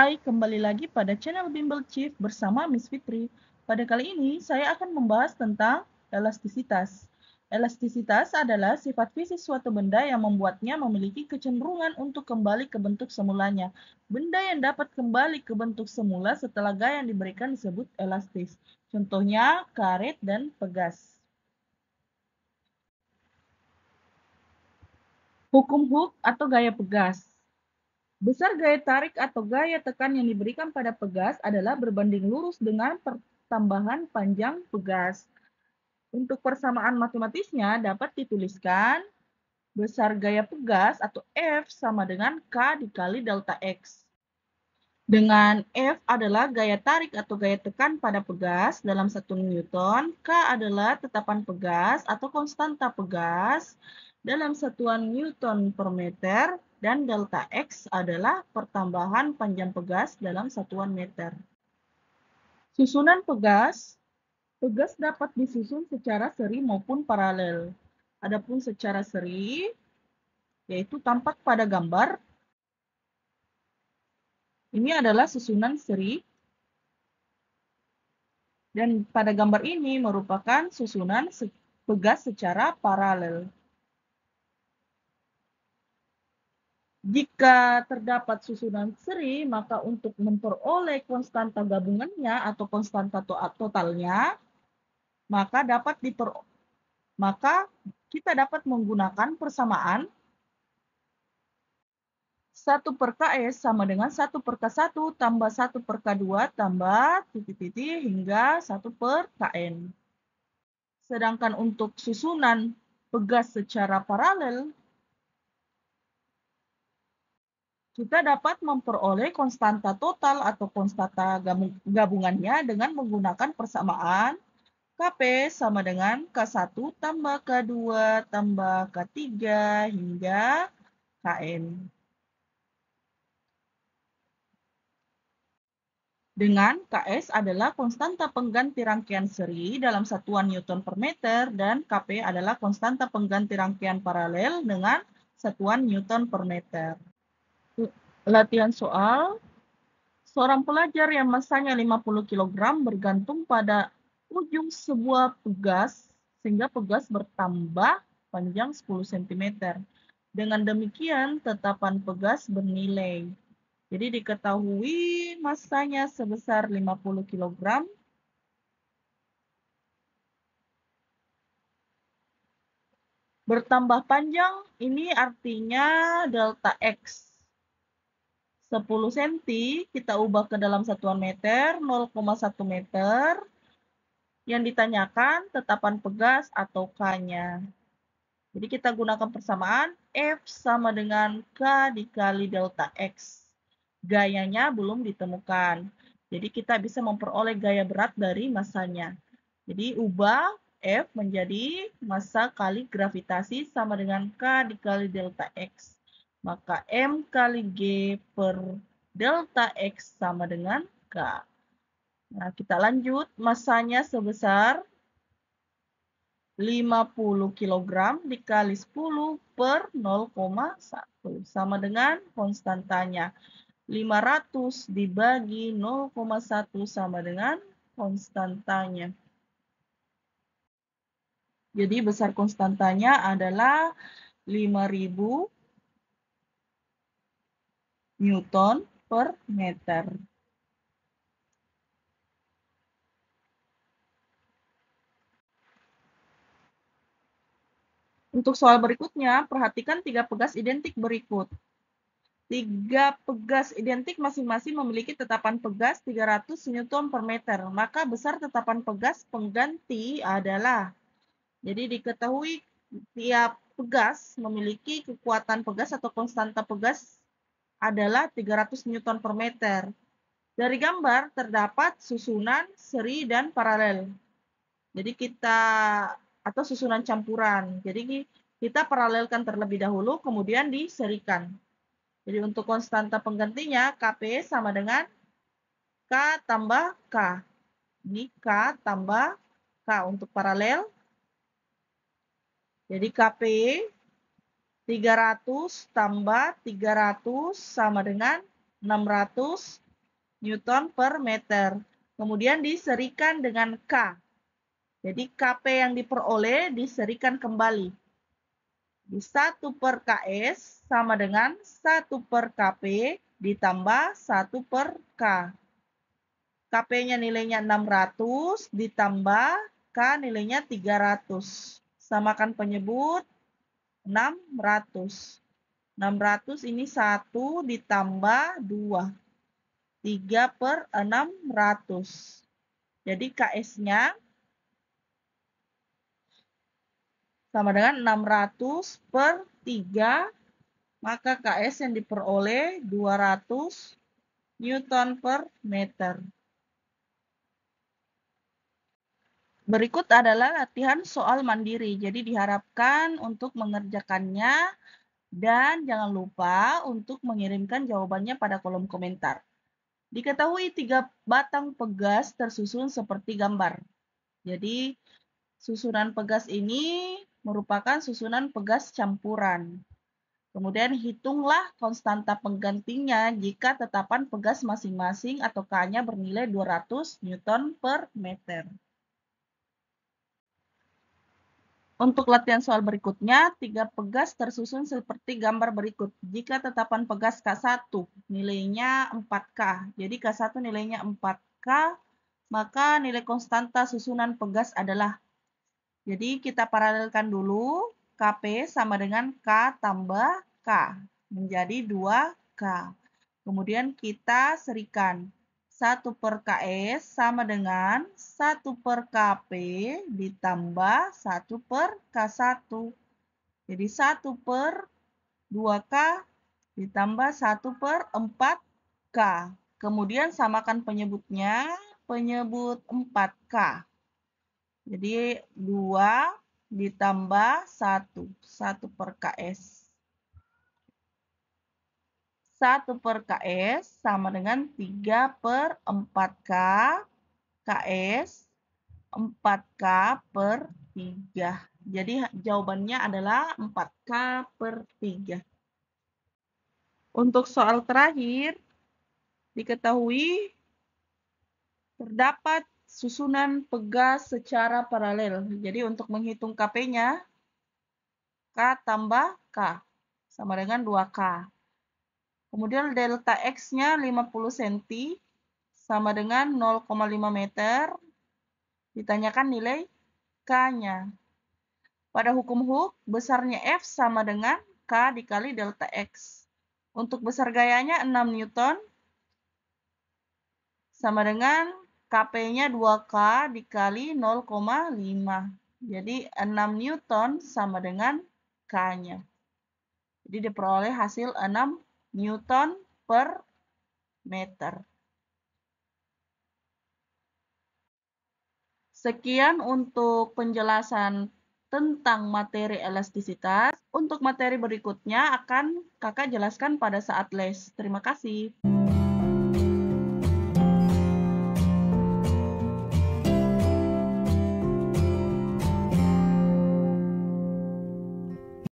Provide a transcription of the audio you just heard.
Hai, kembali lagi pada channel Bimbel Chief bersama Miss Fitri. Pada kali ini, saya akan membahas tentang elastisitas. Elastisitas adalah sifat fisik suatu benda yang membuatnya memiliki kecenderungan untuk kembali ke bentuk semulanya. Benda yang dapat kembali ke bentuk semula setelah gaya yang diberikan disebut elastis. Contohnya, karet dan pegas. Hukum Hooke atau gaya pegas. Besar gaya tarik atau gaya tekan yang diberikan pada pegas adalah berbanding lurus dengan pertambahan panjang pegas. Untuk persamaan matematisnya dapat dituliskan besar gaya pegas atau F sama dengan K dikali delta X. Dengan F adalah gaya tarik atau gaya tekan pada pegas dalam 1 Newton, K adalah tetapan pegas atau konstanta pegas dalam satuan Newton per meter, dan delta X adalah pertambahan panjang pegas dalam satuan meter. Susunan pegas. Pegas dapat disusun secara seri maupun paralel. Adapun secara seri, yaitu tampak pada gambar. Ini adalah susunan seri. Dan pada gambar ini merupakan susunan pegas secara paralel. Jika terdapat susunan seri, maka untuk memperoleh konstanta gabungannya atau konstanta totalnya, maka kita dapat menggunakan persamaan 1 per KS sama dengan 1 per K1 tambah 1 per K2 tambah titik-titik hingga 1 per KN. Sedangkan untuk susunan pegas secara paralel, kita dapat memperoleh konstanta total atau konstanta gabungannya dengan menggunakan persamaan Kp sama dengan K1 tambah K2 tambah K3 hingga Kn. Dengan Ks adalah konstanta pengganti rangkaian seri dalam satuan Newton per meter dan Kp adalah konstanta pengganti rangkaian paralel dengan satuan Newton per meter. Latihan soal. Seorang pelajar yang masanya 50 kg bergantung pada ujung sebuah pegas sehingga pegas bertambah panjang 10 cm. Dengan demikian, tetapan pegas bernilai. Jadi diketahui masanya sebesar 50 kg. Bertambah panjang ini artinya delta X. 10 cm kita ubah ke dalam satuan meter, 0,1 meter. Yang ditanyakan tetapan pegas atau K-nya. Jadi kita gunakan persamaan F sama dengan K dikali delta X. Gayanya belum ditemukan. Jadi kita bisa memperoleh gaya berat dari masanya. Jadi ubah F menjadi massa kali gravitasi sama dengan K dikali delta X. Maka M kali G per delta X sama dengan K. Nah, kita lanjut. Massanya sebesar 50 kg dikali 10 per 0,1. Sama dengan konstantanya. 500 dibagi 0,1 sama dengan konstantanya. Jadi besar konstantanya adalah 5000 Newton per meter. Untuk soal berikutnya, perhatikan 3 pegas identik berikut. 3 pegas identik masing-masing memiliki tetapan pegas 300 Newton per meter. Maka besar tetapan pegas pengganti adalah. Jadi diketahui tiap pegas memiliki kekuatan pegas atau konstanta pegas adalah 300 Newton per meter. Dari gambar terdapat susunan seri dan paralel. Jadi atau susunan campuran. Jadi kita paralelkan terlebih dahulu, kemudian diserikan. Jadi untuk konstanta penggantinya, Kp sama dengan K tambah K. Ini K tambah K untuk paralel. Jadi Kp 300 tambah 300 sama dengan 600 Newton per meter. Kemudian diserikan dengan K. Jadi Kp yang diperoleh diserikan kembali. Di 1 per Ks sama dengan 1 per Kp ditambah 1 per K. Kp-nya nilainya 600 ditambah K nilainya 300. Samakan penyebut 600. 600 ini 1 ditambah 2. 3 per 600. Jadi Ks-nya sama dengan 600 per 3. Maka Ks yang diperoleh 200 Newton per meter. Berikut adalah latihan soal mandiri. Jadi diharapkan untuk mengerjakannya dan jangan lupa untuk mengirimkan jawabannya pada kolom komentar. Diketahui 3 batang pegas tersusun seperti gambar. Jadi susunan pegas ini merupakan susunan pegas campuran. Kemudian hitunglah konstanta penggantinya jika tetapan pegas masing-masing atau K-nya bernilai 200 Newton per meter. Untuk latihan soal berikutnya, 3 pegas tersusun seperti gambar berikut. Jika tetapan pegas K1 nilainya 4K, jadi K1 nilainya 4K, maka nilai konstanta susunan pegas adalah. Jadi kita paralelkan dulu, Kp sama dengan K tambah K, menjadi 2K. Kemudian kita serikan. 1 per Ks sama dengan 1 per Kp ditambah 1 per K1. Jadi 1 per 2K ditambah 1 per 4K. Kemudian samakan penyebutnya, penyebut 4K. Jadi 2 ditambah 1, 1 per Ks. 1 per Ks sama dengan 3 per 4K Ks 4K per 3. Jadi jawabannya adalah 4K per 3. Untuk soal terakhir, diketahui terdapat susunan pegas secara paralel. Jadi untuk menghitung Kp-nya, K tambah K sama dengan 2K. Kemudian delta X-nya 50 cm sama dengan 0,5 meter. Ditanyakan nilai K-nya. Pada hukum Hooke, besarnya F sama dengan K dikali delta X. Untuk besar gayanya 6 Newton sama dengan Kp-nya 2K dikali 0,5. Jadi 6 Newton sama dengan K-nya. Jadi diperoleh hasil 6 Newton per meter. Sekian untuk penjelasan tentang materi elastisitas. Untuk materi berikutnya akan Kakak jelaskan pada saat les. Terima kasih.